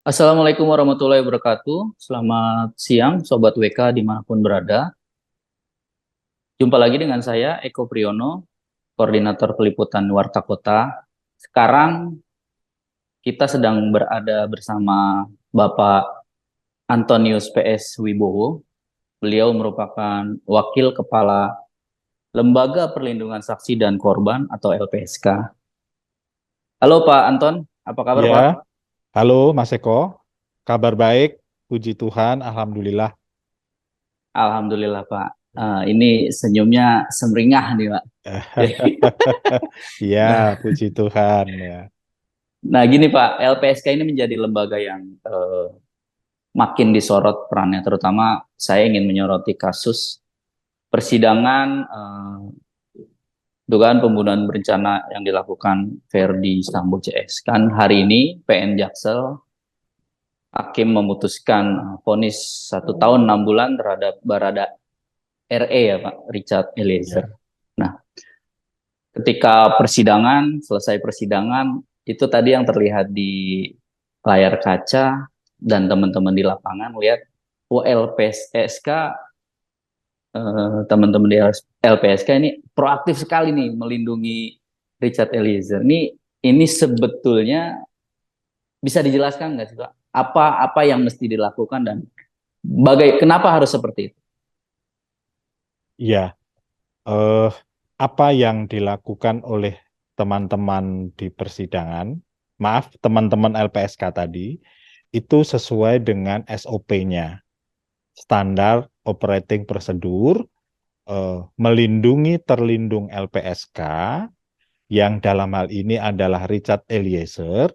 Assalamualaikum warahmatullahi wabarakatuh. Selamat siang, Sobat WK dimanapun berada. Jumpa lagi dengan saya, Eko Priyono, Koordinator Peliputan Warta Kota. Sekarang kita sedang berada bersama Bapak Antonius PS Wibowo. Beliau merupakan Wakil Kepala Lembaga Perlindungan Saksi dan Korban atau LPSK. Halo Pak Anton, apa kabar Ya, Pak? halo Mas Eko. Kabar baik, puji Tuhan, alhamdulillah. Alhamdulillah Pak. Ini senyumnya semringah nih Pak. Ya, puji Tuhan ya. Nah, gini Pak, LPSK ini menjadi lembaga yang makin disorot perannya, terutama saya ingin menyoroti kasus persidangan dugaan pembunuhan berencana yang dilakukan Verdi Sambo CS. Kan hari ini PN Jaksel hakim memutuskan vonis 1 tahun 6 bulan terhadap Barada RE ya Pak, Richard Eliezer. Ya, Nah, ketika persidangan, selesai persidangan, itu tadi yang terlihat di layar kaca dan teman-teman di lapangan lihat, oh LPSK, teman-teman di LPSK ini proaktif sekali nih melindungi Richard Eliezer. Ini sebetulnya bisa dijelaskan nggak sih Pak? Apa yang mesti dilakukan dan kenapa harus seperti itu? ya. Eh, apa yang dilakukan oleh teman-teman di persidangan, maaf, teman-teman LPSK tadi, itu sesuai dengan SOP-nya, Standar Operating Procedure, melindungi terlindung LPSK, yang dalam hal ini adalah Richard Eliezer,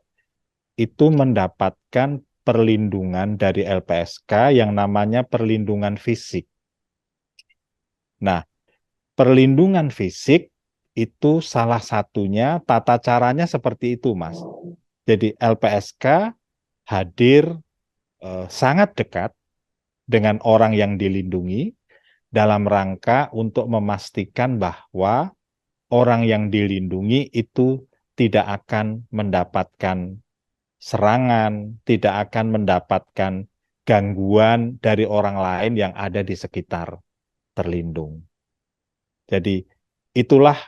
itu mendapatkan perlindungan dari LPSK yang namanya perlindungan fisik. Nah, perlindungan fisik itu salah satunya tata caranya seperti itu, Mas. Jadi LPSK hadir sangat dekat dengan orang yang dilindungi dalam rangka untuk memastikan bahwa orang yang dilindungi itu tidak akan mendapatkan serangan, tidak akan mendapatkan gangguan dari orang lain yang ada di sekitar terlindung. Jadi itulah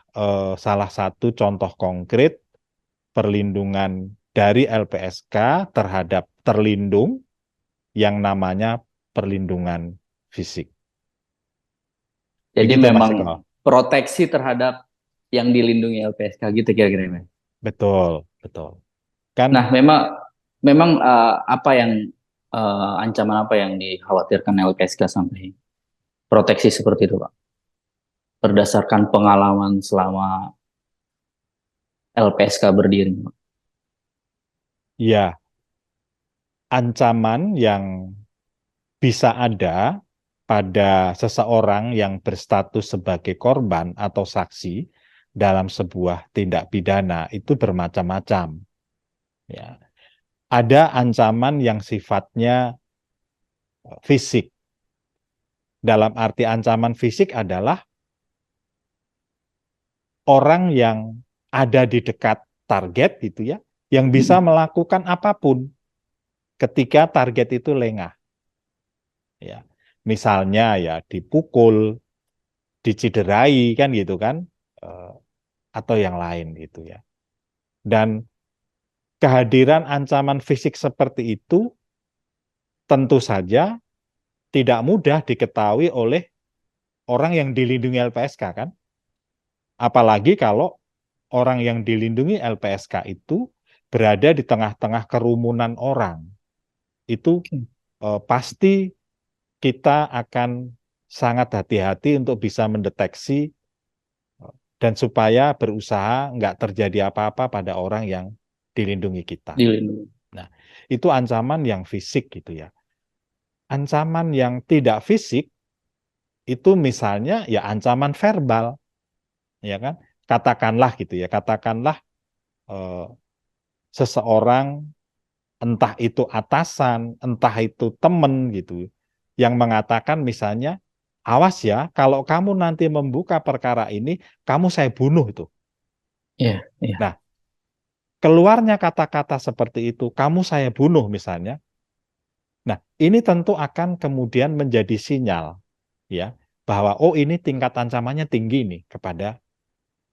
salah satu contoh konkret perlindungan dari LPSK terhadap terlindung yang namanya perlindungan fisik. Jadi Begitu Mas memang Eko. proteksi terhadap yang dilindungi LPSK gitu kira-kira. Betul, betul. Kan Nah, memang memang apa yang ancaman apa yang dikhawatirkan LPSK sampai proteksi seperti itu, Pak? Berdasarkan pengalaman selama LPSK berdiri, Pak. ya, ancaman yang bisa ada pada seseorang yang berstatus sebagai korban atau saksi dalam sebuah tindak pidana itu bermacam-macam. Ya. Ada ancaman yang sifatnya fisik. Dalam arti ancaman fisik adalah orang yang ada di dekat target gitu ya, yang bisa Mm-mm. melakukan apapun ketika target itu lengah. Ya. Misalnya ya dipukul, diciderai kan gitu kan, eh, atau yang lain gitu ya. Dan kehadiran ancaman fisik seperti itu tentu saja tidak mudah diketahui oleh orang yang dilindungi LPSK kan. Apalagi kalau orang yang dilindungi LPSK itu berada di tengah-tengah kerumunan orang. Itu Oke. pasti kita akan sangat hati-hati untuk bisa mendeteksi dan supaya berusaha nggak terjadi apa-apa pada orang yang dilindungi kita. Dilindungi. Nah, itu ancaman yang fisik gitu ya. Ancaman yang tidak fisik itu misalnya ya ancaman verbal, ya kan? Katakanlah gitu ya, katakanlah eh, seseorang entah itu atasan, entah itu teman gitu, yang mengatakan misalnya, awas ya, kalau kamu nanti membuka perkara ini, kamu saya bunuh itu. Iya, iya. Nah, keluarnya kata-kata seperti itu, kamu saya bunuh misalnya. Nah, ini tentu akan kemudian menjadi sinyal ya bahwa oh ini tingkat ancamannya tinggi nih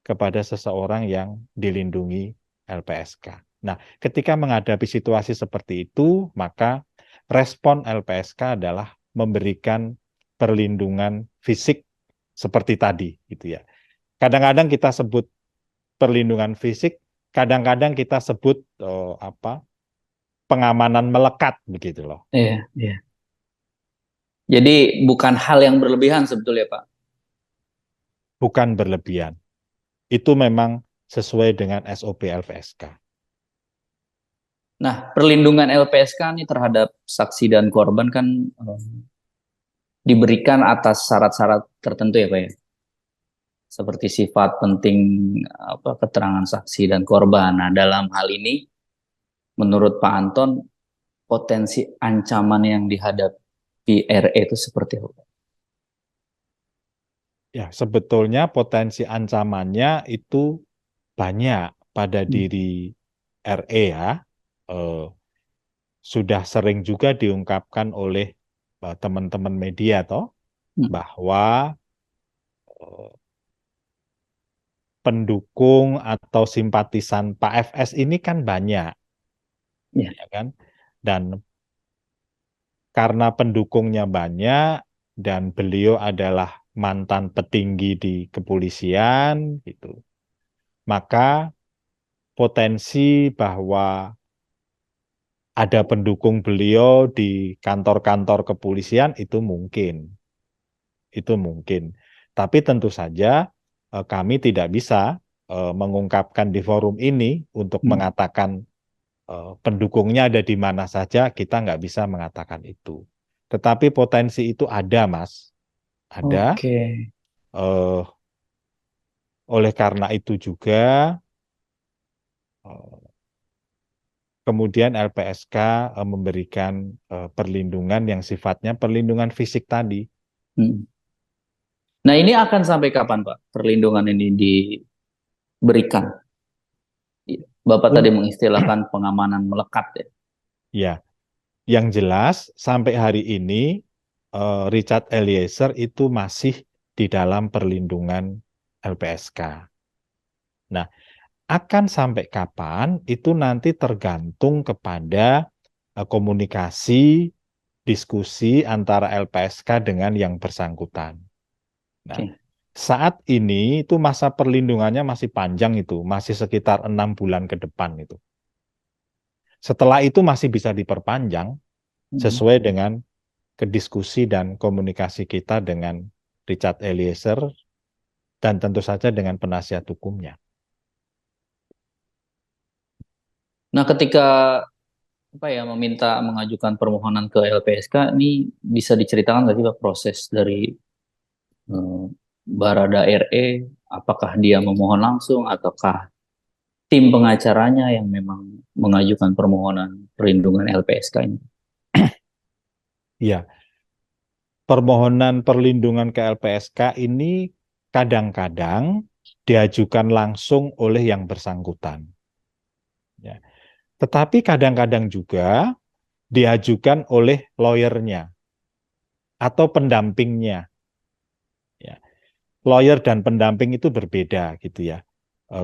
kepada seseorang yang dilindungi LPSK. Nah, ketika menghadapi situasi seperti itu, maka respon LPSK adalah memberikan perlindungan fisik seperti tadi gitu ya. Kadang-kadang kita sebut perlindungan fisik, kadang-kadang kita sebut pengamanan melekat begitu loh. Iya, iya. Jadi bukan hal yang berlebihan sebetulnya, Pak. Bukan berlebihan. Itu memang sesuai dengan SOP LPSK. Nah, perlindungan LPSK ini terhadap saksi dan korban kan diberikan atas syarat-syarat tertentu ya, Pak ya. Seperti sifat penting keterangan saksi dan korban. Nah, dalam hal ini menurut Pak Anton potensi ancaman yang dihadapi RE itu seperti apa? Ya, sebetulnya potensi ancamannya itu banyak pada Hmm. diri RE ya. Eh, sudah sering juga diungkapkan oleh teman-teman media toh Hmm. bahwa eh, pendukung atau simpatisan Pak FS ini kan banyak, Ya. ya kan? Dan karena pendukungnya banyak dan beliau adalah mantan petinggi di kepolisian gitu, maka potensi bahwa ada pendukung beliau di kantor-kantor kepolisian itu mungkin. Tapi tentu saja kami tidak bisa mengungkapkan di forum ini untuk Hmm. mengatakan pendukungnya ada di mana saja, kita nggak bisa mengatakan itu. Tetapi potensi itu ada, Mas. Ada. Oke. Eh, oleh karena itu juga, eh, kemudian LPSK memberikan perlindungan yang sifatnya perlindungan fisik tadi. Hmm. Nah, ini akan sampai kapan, Pak? Perlindungan ini diberikan. Bapak tadi Un- mengistilahkan pengamanan melekat ya. Ya, yang jelas sampai hari ini Richard Eliezer itu masih di dalam perlindungan LPSK. Nah, akan sampai kapan itu nanti tergantung kepada komunikasi, diskusi antara LPSK dengan yang bersangkutan. Nah, Oke. saat ini itu masa perlindungannya masih panjang itu, masih sekitar 6 bulan ke depan itu. Setelah itu masih bisa diperpanjang Hmm. sesuai dengan kediskusi dan komunikasi kita dengan Richard Eliezer dan tentu saja dengan penasihat hukumnya. Nah, ketika meminta mengajukan permohonan ke LPSK ini bisa diceritakan nggak sih Pak proses dari eh, Barada RE, apakah dia memohon langsung ataukah tim pengacaranya yang memang mengajukan permohonan perlindungan LPSK ini? Ya, permohonan perlindungan ke LPSK ini kadang-kadang diajukan langsung oleh yang bersangkutan. Ya. Tetapi kadang-kadang juga diajukan oleh lawyernya atau pendampingnya. Ya. Lawyer dan pendamping itu berbeda gitu ya.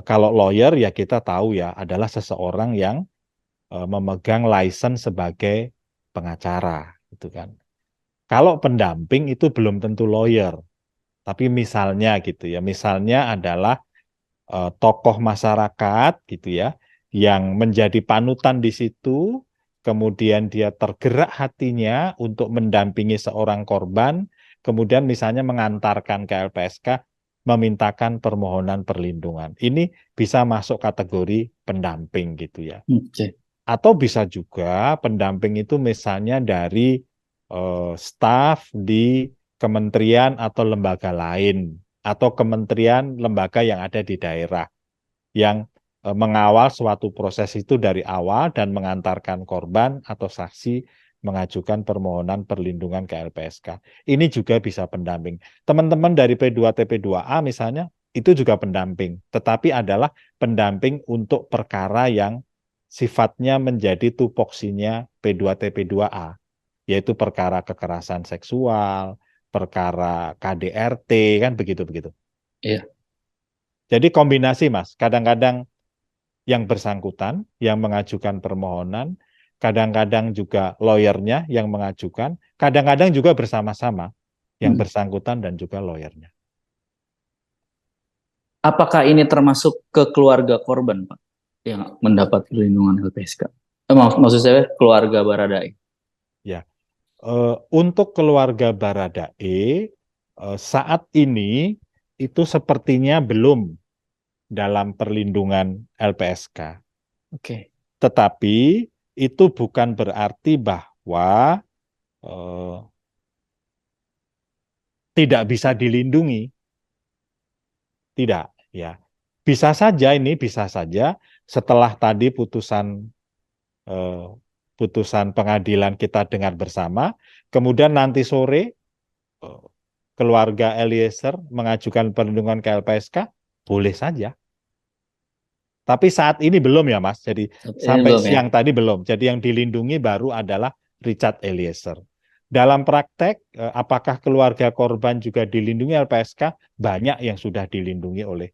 Kalau lawyer ya kita tahu ya adalah seseorang yang memegang license sebagai pengacara gitu kan. Kalau pendamping itu belum tentu lawyer, tapi misalnya gitu ya, misalnya adalah tokoh masyarakat gitu ya, yang menjadi panutan di situ, kemudian dia tergerak hatinya untuk mendampingi seorang korban, kemudian misalnya mengantarkan ke LPSK, memintakan permohonan perlindungan. Ini bisa masuk kategori pendamping gitu ya. Oke. Atau bisa juga pendamping itu misalnya dari staf di kementerian atau lembaga lain, atau kementerian lembaga yang ada di daerah, yang mengawal suatu proses itu dari awal dan mengantarkan korban atau saksi mengajukan permohonan perlindungan ke LPSK. Ini juga bisa pendamping. Teman-teman dari P2TP2A misalnya, itu juga pendamping, tetapi adalah pendamping untuk perkara yang sifatnya menjadi tupoksinya P2T P2A, yaitu perkara kekerasan seksual, perkara KDRT, kan begitu-begitu. Iya. Jadi kombinasi, Mas. Kadang-kadang yang bersangkutan yang mengajukan permohonan, kadang-kadang juga lawyernya yang mengajukan, kadang-kadang juga bersama-sama yang Hmm. bersangkutan dan juga lawyernya. Apakah ini termasuk ke keluarga korban, Pak, yang mendapat perlindungan LPSK? Maksud saya keluarga Baradae. Ya, untuk keluarga Baradae saat ini itu sepertinya belum dalam perlindungan LPSK. Oke. Tetapi itu bukan berarti bahwa eh, tidak bisa dilindungi. Tidak, ya. Bisa saja ini bisa saja setelah tadi eh, putusan pengadilan kita dengar bersama, kemudian nanti sore eh, keluarga Eliezer mengajukan perlindungan ke LPSK, boleh saja. Tapi saat ini belum ya, Mas. Jadi Ini sampai belum ya? siang tadi belum. Jadi yang dilindungi baru adalah Richard Eliezer. Dalam praktek, apakah keluarga korban juga dilindungi LPSK? Banyak yang sudah dilindungi oleh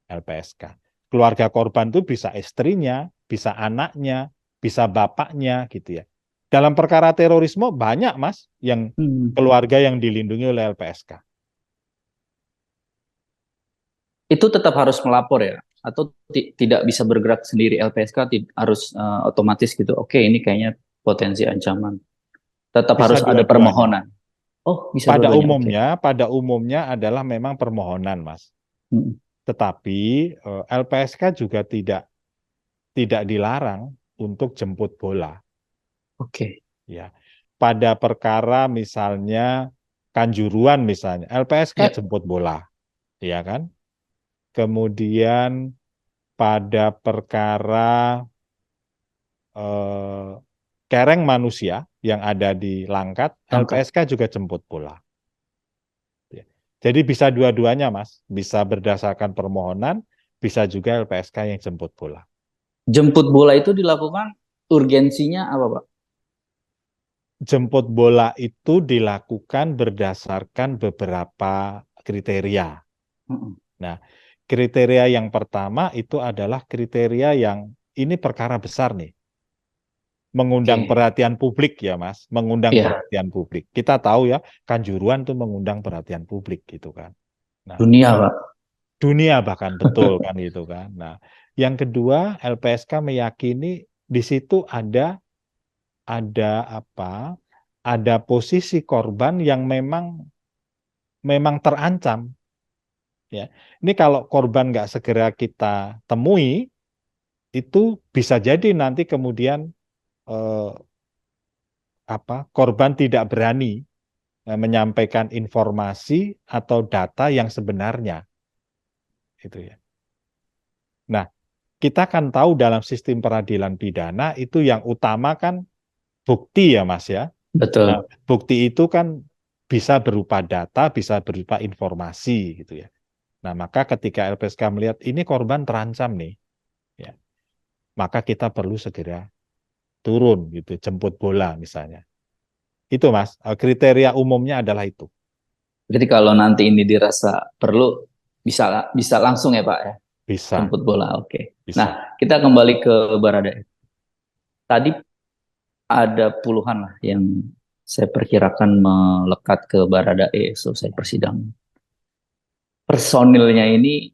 LPSK. Keluarga korban itu bisa istrinya, bisa anaknya, bisa bapaknya, gitu ya. Dalam perkara terorisme banyak, Mas, yang Hmm. keluarga yang dilindungi oleh LPSK. Itu tetap harus melapor ya? Atau tidak bisa bergerak sendiri LPSK harus otomatis gitu. Oke, ini kayaknya potensi ancaman. Tetap Bisa harus ada dua-duanya. permohonan. Oh, bisa dua-duanya. Oke. Pada umumnya adalah memang permohonan, Mas. Hmm. Tetapi LPSK juga tidak dilarang untuk jemput bola, Oke. ya. Pada perkara misalnya Kanjuruhan misalnya, LPSK Ya. jemput bola, ya kan? Kemudian pada perkara eh, kereng manusia yang ada di Langkat, Lengkap. LPSK juga jemput bola. Ya. Jadi bisa dua-duanya, Mas. Bisa berdasarkan permohonan, bisa juga LPSK yang jemput bola. Jemput bola itu dilakukan urgensinya apa, Pak? Jemput bola itu dilakukan berdasarkan beberapa kriteria. Mm-mm. Nah, kriteria yang pertama itu adalah kriteria yang ini perkara besar nih, mengundang Oke. perhatian publik ya, Mas, mengundang Iya, perhatian publik. Kita tahu ya, Kanjuruhan tuh mengundang perhatian publik gitu kan. Nah, dunia, Pak. dunia bahkan betul kan gitu kan. Nah, yang kedua LPSK meyakini di situ ada apa? Ada posisi korban yang memang terancam. Ya, ini kalau korban nggak segera kita temui, itu bisa jadi nanti kemudian eh, korban tidak berani menyampaikan informasi atau data yang sebenarnya, gitu ya. Nah, kita kan tahu dalam sistem peradilan pidana itu yang utama kan bukti ya, Mas ya. Nah, Betul. bukti itu kan bisa berupa data, bisa berupa informasi gitu ya. Nah, maka ketika LPSK melihat ini korban terancam nih, ya, maka kita perlu segera turun gitu, jemput bola misalnya. Itu Mas, kriteria umumnya adalah itu. Jadi kalau nanti ini dirasa perlu, bisa bisa langsung ya, Pak ya, Bisa, jemput bola. Oke. bisa. Nah, kita kembali ke Baradae. Tadi ada puluhan lah yang saya perkirakan melekat ke Baradae selesai persidangan. Personilnya ini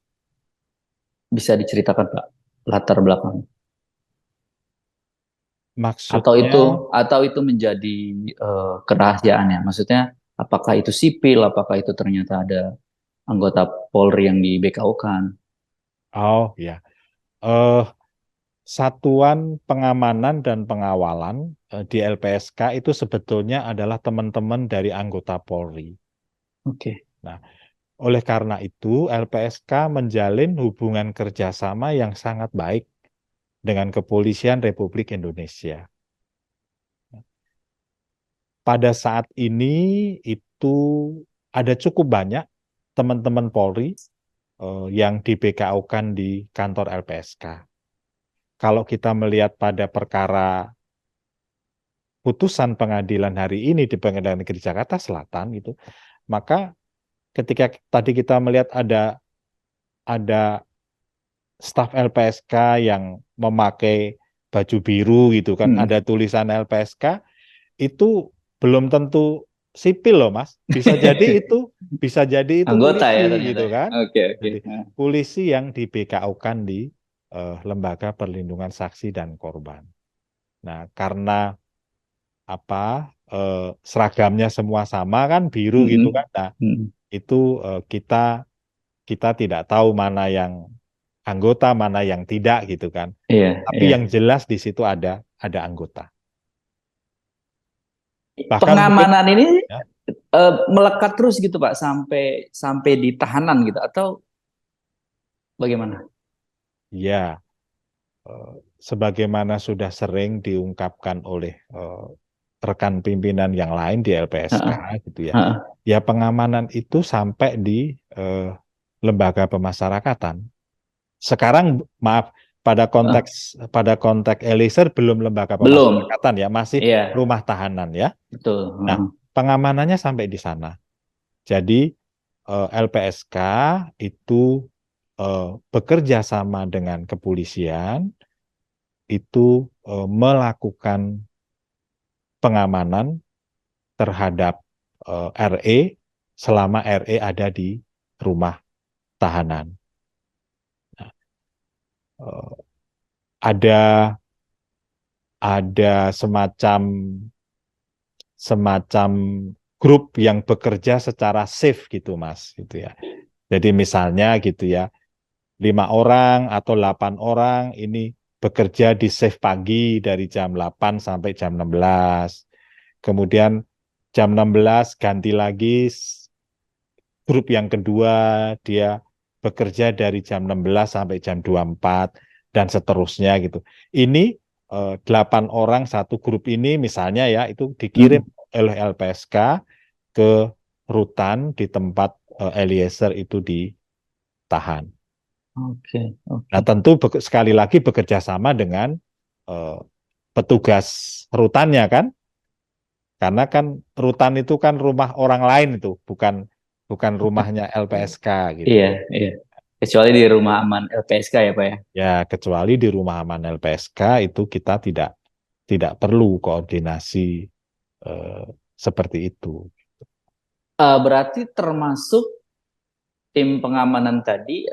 bisa diceritakan, Pak, latar belakang. Maksudnya, Atau itu menjadi kerahasiaan ya. Maksudnya apakah itu sipil, apakah itu ternyata ada anggota Polri yang di BKO-kan. oh ya, eh, Satuan Pengamanan dan Pengawalan di LPSK itu sebetulnya adalah teman-teman dari anggota Polri. Oke. Nah, oleh karena itu LPSK menjalin hubungan kerjasama yang sangat baik dengan Kepolisian Republik Indonesia. Pada saat ini itu ada cukup banyak teman-teman Polri yang di BKO-kan di kantor LPSK. Kalau kita melihat pada perkara putusan pengadilan hari ini di Pengadilan Negeri Jakarta Selatan gitu, maka ketika tadi kita melihat ada staf LPSK yang memakai baju biru gitu kan, Mm. ada tulisan LPSK, itu belum tentu sipil loh Mas. Bisa jadi itu Anggota polisi ya ternyata. gitu kan. Oke, oke. Jadi Nah, polisi yang di BKO-kan di Lembaga Perlindungan Saksi dan Korban. Nah, karena seragamnya semua sama kan biru gitu mm-mm. kan. Nah, Mm. itu kita kita tidak tahu mana yang anggota, mana yang tidak gitu kan. Iya, Tapi iya. yang jelas di situ ada anggota. Bahkan mungkin Pengamanan ini ya, melekat terus gitu Pak sampai sampai di tahanan gitu atau bagaimana? ya eh, sebagaimana sudah sering diungkapkan oleh rekan pimpinan yang lain di LPSK Heeh, gitu ya. heeh, Ya pengamanan itu sampai di eh, lembaga pemasyarakatan. Sekarang maaf heeh. pada konteks Eliezer belum lembaga Belum. pemasyarakatan ya, masih Iya, rumah tahanan ya. betul. Nah, Heeh. pengamanannya sampai di sana. Jadi LPSK itu bekerja sama dengan kepolisian itu melakukan pengamanan terhadap RE selama RE ada di rumah tahanan. Nah, eh, ada ada semacam grup yang bekerja secara shift gitu Mas gitu ya. Jadi misalnya gitu ya, 5 orang atau 8 orang ini bekerja di shift pagi dari jam 8 sampai jam 16. Kemudian jam 16 ganti lagi grup yang kedua, dia bekerja dari jam 16 sampai jam 24 dan seterusnya gitu. Ini 8 orang satu grup ini misalnya ya itu dikirim Mm. oleh LPSK ke rutan di tempat Eliezer itu ditahan. Oke, Nah, oke. tentu sekali lagi bekerja sama dengan eh, petugas rutannya kan, karena kan rutan itu kan rumah orang lain itu, bukan bukan rumahnya LPSK gitu. Iya, iya. Kecuali di rumah aman LPSK ya Pak ya. Ya, kecuali di rumah aman LPSK itu kita tidak perlu koordinasi eh, seperti itu. Berarti termasuk tim pengamanan tadi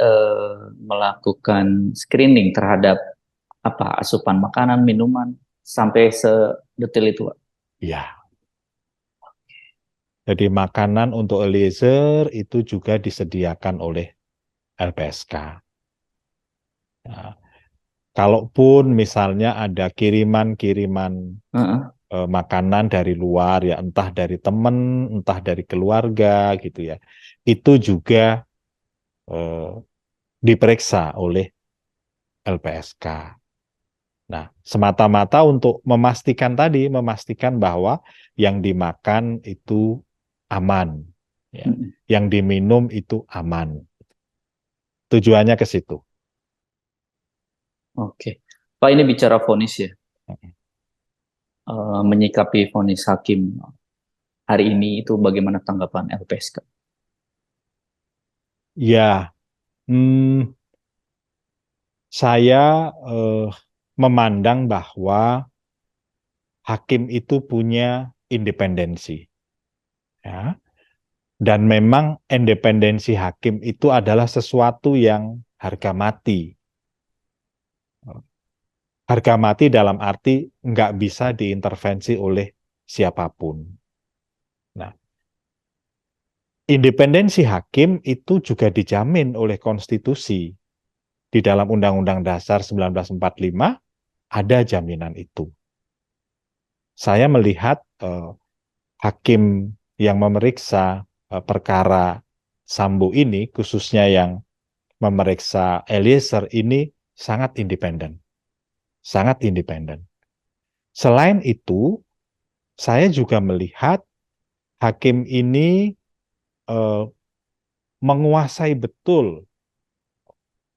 melakukan screening terhadap apa asupan makanan, minuman sampai sedetail itu Pak. Ya, jadi makanan untuk Eliezer itu juga disediakan oleh LPSK. Nah, kalaupun misalnya ada kiriman-kiriman Heeh. makanan dari luar ya entah dari teman, entah dari keluarga gitu ya. Itu juga eh, diperiksa oleh LPSK. Nah, semata-mata untuk memastikan bahwa yang dimakan itu aman, ya. Mm. Yang diminum itu aman. Tujuannya ke situ. Oke. Pak ini bicara vonis ya. Menyikapi vonis hakim hari ini itu bagaimana tanggapan LPSK? Ya, hmm, saya memandang bahwa hakim itu punya independensi, ya. Dan memang independensi hakim itu adalah sesuatu yang harga mati. Harga mati dalam arti nggak bisa diintervensi oleh siapapun. Nah, independensi hakim itu juga dijamin oleh konstitusi. Di dalam Undang-Undang Dasar 1945 ada jaminan itu. Saya melihat hakim yang memeriksa perkara Sambo ini, khususnya yang memeriksa Eliezer ini sangat independen. Sangat independen. Selain itu, saya juga melihat hakim ini eh, menguasai betul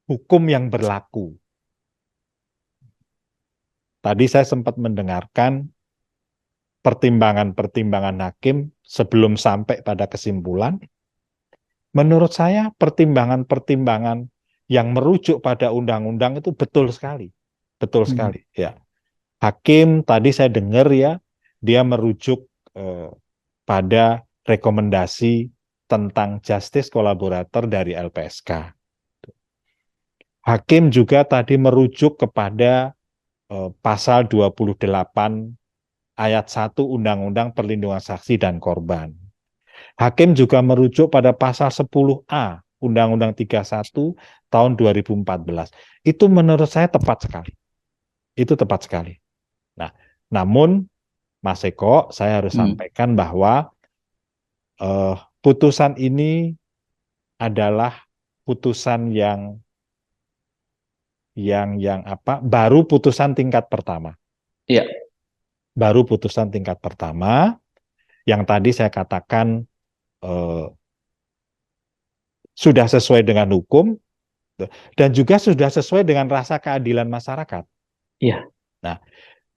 hukum yang berlaku. Tadi saya sempat mendengarkan pertimbangan-pertimbangan hakim sebelum sampai pada kesimpulan. Menurut saya pertimbangan-pertimbangan yang merujuk pada undang-undang itu betul sekali. Betul Hmm. sekali, ya. Hakim tadi saya dengar ya, dia merujuk eh, pada rekomendasi tentang justice kolaborator dari LPSK. Hakim juga tadi merujuk kepada pasal 28 ayat 1 Undang-Undang Perlindungan Saksi dan Korban. Hakim juga merujuk pada pasal 10A Undang-Undang 31 tahun 2014. Itu menurut saya tepat sekali. Itu tepat sekali. Nah, namun Mas Eko, saya harus Hmm. sampaikan bahwa putusan ini adalah putusan yang apa? Baru putusan tingkat pertama. Iya, Baru putusan tingkat pertama yang tadi saya katakan eh, sudah sesuai dengan hukum dan juga sudah sesuai dengan rasa keadilan masyarakat. iya, Nah,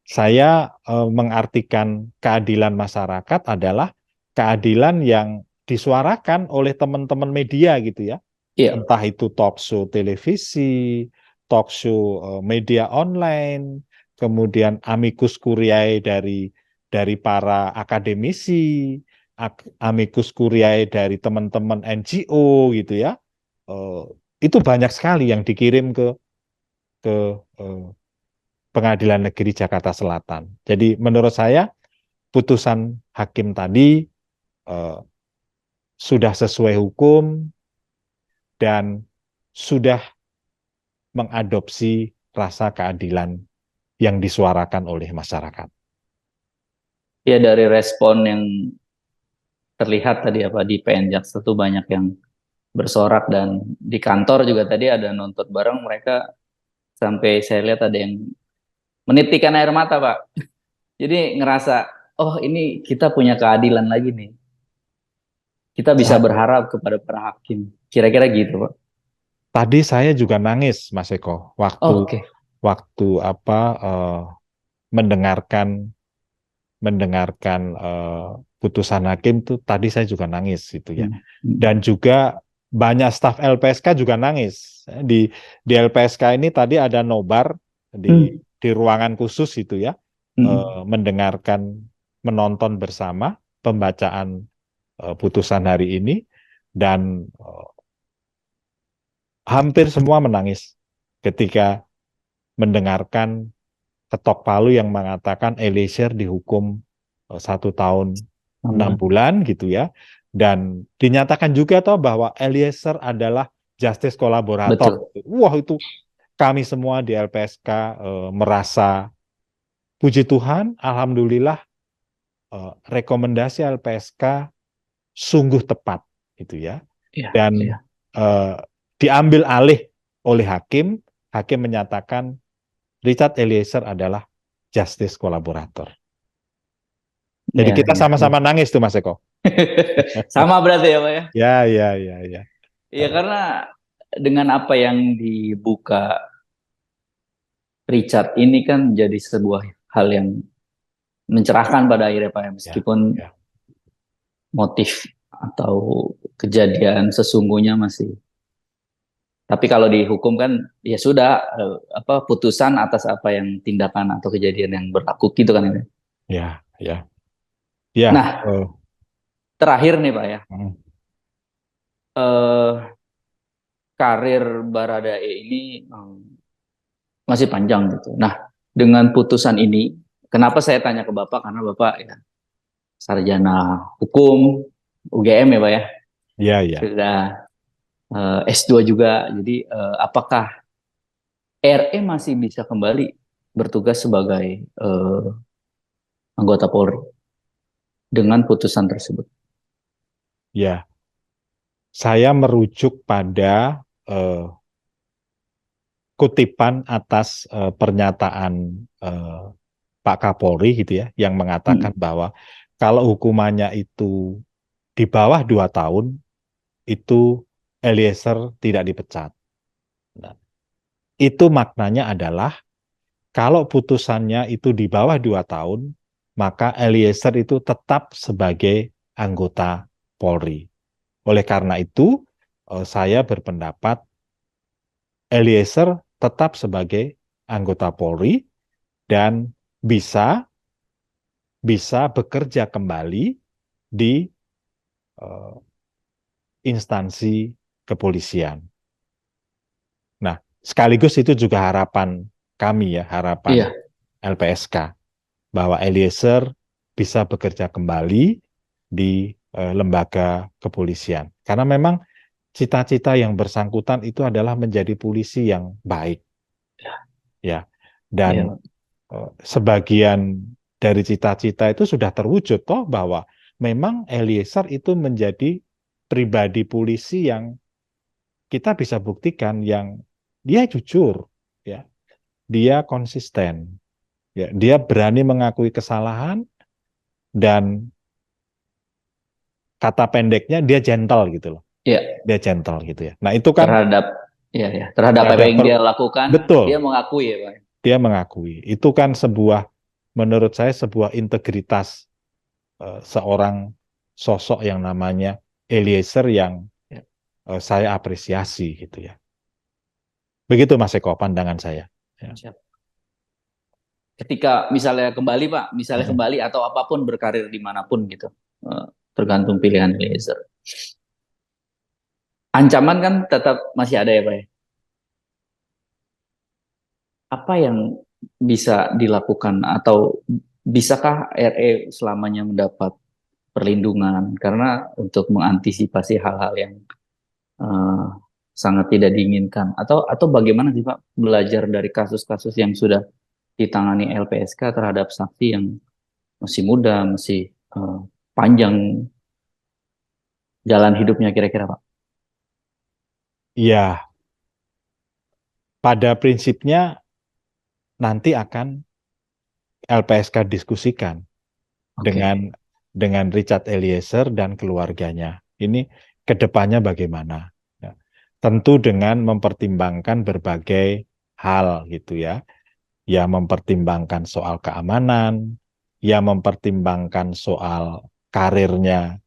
saya mengartikan keadilan masyarakat adalah keadilan yang disuarakan oleh teman-teman media gitu ya. iya. Entah itu talk show televisi, talk show media online, kemudian amicus curiae dari para akademisi, amicus curiae dari teman-teman NGO gitu ya. Eh, itu banyak sekali yang dikirim ke eh, Pengadilan Negeri Jakarta Selatan. Jadi menurut saya putusan hakim tadi eh, sudah sesuai hukum dan sudah mengadopsi rasa keadilan yang disuarakan oleh masyarakat. Ya dari respon yang terlihat tadi apa di PN Jaksa tuh banyak yang bersorak dan di kantor juga tadi ada nonton bareng mereka sampai saya lihat ada yang menitikan air mata Pak. Jadi ngerasa oh ini kita punya keadilan lagi nih. Kita bisa Sa- berharap kepada para hakim. Kira-kira gitu Pak. Tadi saya juga nangis, Mas Eko, waktu Oke. waktu apa mendengarkan mendengarkan putusan hakim tuh tadi saya juga nangis gitu ya. Hmm. Hmm. Dan juga banyak staf LPSK juga nangis. Di LPSK ini tadi ada nobar Hmm. di ruangan khusus itu ya, Hmm. mendengarkan menonton bersama pembacaan putusan hari ini dan hampir semua menangis ketika mendengarkan ketok palu yang mengatakan Eliezer dihukum 1 tahun 6 bulan gitu ya. Dan dinyatakan juga toh bahwa Eliezer adalah justice kolaborator. Betul. Wah itu kami semua di LPSK merasa puji Tuhan, alhamdulillah rekomendasi LPSK sungguh tepat gitu ya. Iya, Dan iya. eh, diambil alih oleh hakim, hakim menyatakan Richard Eliezer adalah justice kolaborator. Jadi Iya, kita iya, iya. sama-sama nangis tuh Mas Eko. Sama berarti ya Pak ya. Ya, ya, ya, ya. Iya karena dengan apa yang dibuka Richard ini kan jadi sebuah hal yang mencerahkan pada akhirnya Pak ya. Ya, Meskipun ya. motif atau kejadian sesungguhnya masih. Tapi kalau dihukum kan ya sudah apa putusan atas apa yang tindakan atau kejadian yang berlaku gitu kan ini. Ya, ya. Ya, Nah, terakhir nih Pak ya. mm, Eh, karir Baradae ini masih panjang gitu. Nah, dengan putusan ini, kenapa saya tanya ke Bapak? Karena Bapak ya sarjana hukum UGM ya Pak ya, ya, ya. sudah S2 juga. Jadi apakah RE masih bisa kembali bertugas sebagai anggota Polri dengan putusan tersebut? Ya, saya merujuk pada kutipan atas pernyataan eh, Pak Kapolri gitu ya, yang mengatakan Hmm. bahwa kalau hukumannya itu di bawah 2 tahun, itu Eliezer tidak dipecat. Nah, itu maknanya adalah kalau putusannya itu di bawah 2 tahun, maka Eliezer itu tetap sebagai anggota Polri. Oleh karena itu, saya berpendapat Eliezer tetap sebagai anggota Polri dan bisa bisa bekerja kembali di uh, instansi kepolisian. Nah, sekaligus itu juga harapan kami ya, harapan Iya, LPSK bahwa Eliezer bisa bekerja kembali di lembaga kepolisian. Karena memang cita-cita yang bersangkutan itu adalah menjadi polisi yang baik, ya. Dan iya, sebagian dari cita-cita itu sudah terwujud toh bahwa memang Eliezer itu menjadi pribadi polisi yang kita bisa buktikan yang dia jujur, ya, dia konsisten, ya, dia berani mengakui kesalahan dan kata pendeknya dia gentle gitu loh, iya. dia gentle gitu ya. Nah itu kan Terhadap, ya, ya, terhadap apa terhadap yang dia lakukan, dia betul, mengakui ya, Pak. dia mengakui. Itu kan sebuah, menurut saya sebuah integritas seorang sosok yang namanya Eliezer yang Ya, saya apresiasi gitu ya. Begitu Mas Eko pandangan saya. Ya. siap. Ketika misalnya kembali, Pak, misalnya Mm-mm. kembali atau apapun berkarir dimanapun gitu, eh, tergantung pilihan Eliezer. Ancaman kan tetap masih ada ya, Pak, ya. Apa yang bisa dilakukan atau bisakah RE selamanya mendapat perlindungan karena untuk mengantisipasi hal-hal yang eh, sangat tidak diinginkan atau bagaimana sih Pak belajar dari kasus-kasus yang sudah ditangani LPSK terhadap saksi yang masih muda, masih panjang jalan hidupnya kira-kira Pak? Ya, pada prinsipnya nanti akan LPSK diskusikan Oke. dengan Richard Eliezer dan keluarganya. Ini kedepannya bagaimana? Ya. Tentu dengan mempertimbangkan berbagai hal gitu ya. Ya mempertimbangkan soal keamanan, ya mempertimbangkan soal karirnya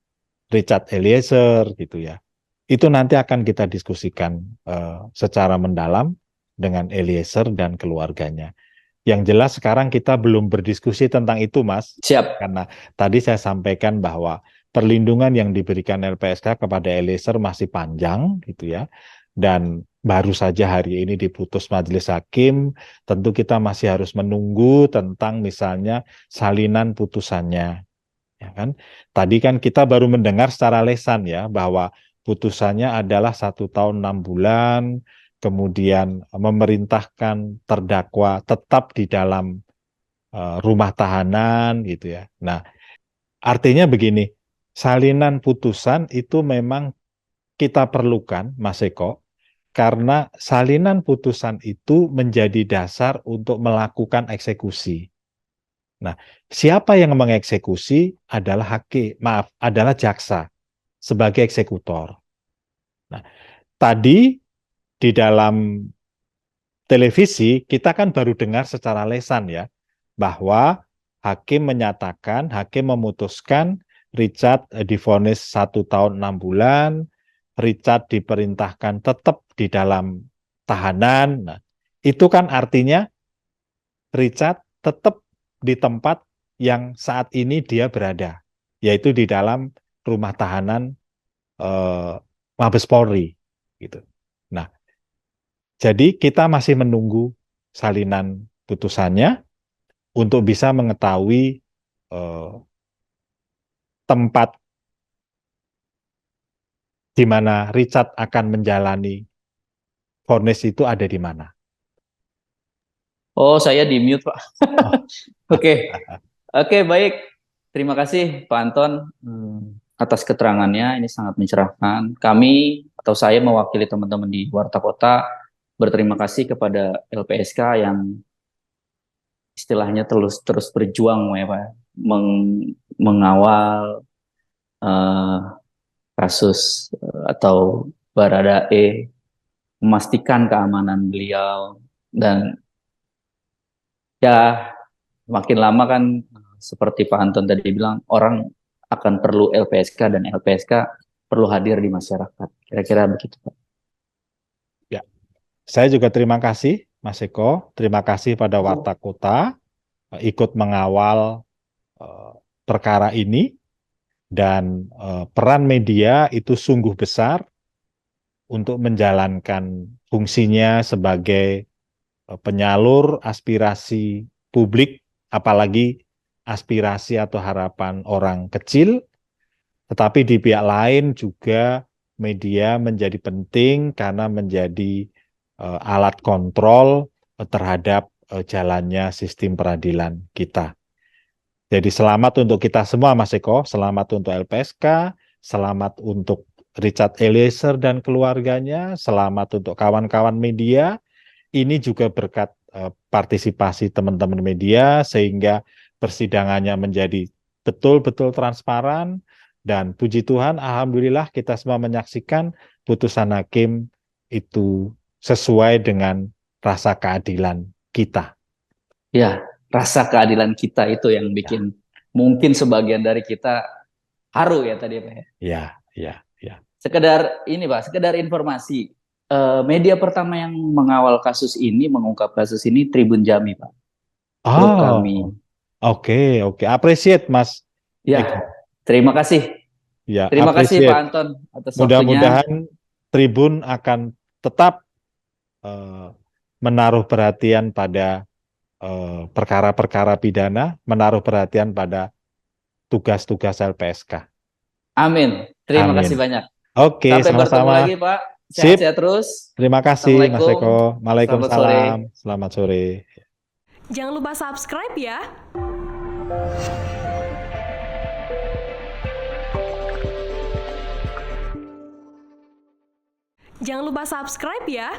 Richard Eliezer gitu ya. Itu nanti akan kita diskusikan secara mendalam dengan Eliezer dan keluarganya. Yang jelas sekarang kita belum berdiskusi tentang itu, Mas. Siap. Karena tadi saya sampaikan bahwa perlindungan yang diberikan LPSK kepada Eliezer masih panjang gitu ya. Dan baru saja hari ini diputus majelis hakim, tentu kita masih harus menunggu tentang misalnya salinan putusannya. Ya kan? Tadi kan kita baru mendengar secara lesan ya bahwa putusannya adalah 1 tahun 6 bulan, kemudian memerintahkan terdakwa tetap di dalam rumah tahanan gitu ya. Nah, artinya begini, salinan putusan itu memang kita perlukan, Mas Eko, karena salinan putusan itu menjadi dasar untuk melakukan eksekusi. Nah, siapa yang mengeksekusi adalah hakim, maaf, adalah jaksa sebagai eksekutor. Nah, tadi di dalam televisi kita kan baru dengar secara lesan ya bahwa hakim menyatakan, hakim memutuskan Richard divonis 1 tahun 6 bulan, Richard diperintahkan tetap di dalam tahanan. Nah, itu kan artinya Richard tetap di tempat yang saat ini dia berada, yaitu di dalam rumah tahanan eh, Mabes Polri, gitu. Nah, jadi kita masih menunggu salinan putusannya untuk bisa mengetahui eh, tempat di mana Richard akan menjalani vonis itu ada di mana. Oh, saya di mute Pak. Oh, Oke. Oke, baik. Terima kasih Pak Anton atas keterangannya. Ini sangat mencerahkan. Kami atau saya mewakili teman-teman di Warta Kota berterima kasih kepada LPSK yang istilahnya terus terus berjuang ya Pak, mengawal eh, kasus atau Baradae memastikan keamanan beliau. Dan ya makin lama kan seperti Pak Anton tadi bilang, orang akan perlu LPSK dan LPSK perlu hadir di masyarakat. Kira-kira begitu, Pak. Ya, saya juga terima kasih, Mas Eko. Terima kasih pada Warta Kota ikut mengawal perkara ini, dan peran media itu sungguh besar untuk menjalankan fungsinya sebagai penyalur aspirasi publik, apalagi aspirasi atau harapan orang kecil. Tetapi di pihak lain juga media menjadi penting karena menjadi alat kontrol terhadap jalannya sistem peradilan kita. Jadi selamat untuk kita semua, Mas Eko. Selamat untuk LPSK, selamat untuk Richard Eliezer dan keluarganya, selamat untuk kawan-kawan media. Ini juga berkat partisipasi teman-teman media, sehingga persidangannya menjadi betul-betul transparan. Dan puji Tuhan, alhamdulillah kita semua menyaksikan putusan hakim itu sesuai dengan rasa keadilan kita. Ya, rasa keadilan kita itu yang bikin mungkin sebagian dari kita haru ya tadi, Pak. Ya. Sekedar ini, Pak, sekedar informasi. Media pertama yang mengawal kasus ini, mengungkap kasus ini, Tribun Jambi, Pak. Grup kami. Oke. Appreciate, Mas Eko. Ya, terima kasih. Ya, Terima kasih Pak appreciate. Anton atas waktunya. Mudah-mudahan Tribun akan tetap menaruh perhatian pada perkara-perkara pidana, menaruh perhatian pada tugas-tugas LPSK. Amin. Terima kasih Amin. banyak. Oke, Sampai bertemu sama-sama. lagi, Pak. Sip. Sehat-sehat terus. Terima kasih, Mas Assalamualaikum. Eko. Waalaikumsalam. Selamat sore. Selamat sore. Jangan lupa subscribe ya. Jangan lupa subscribe ya.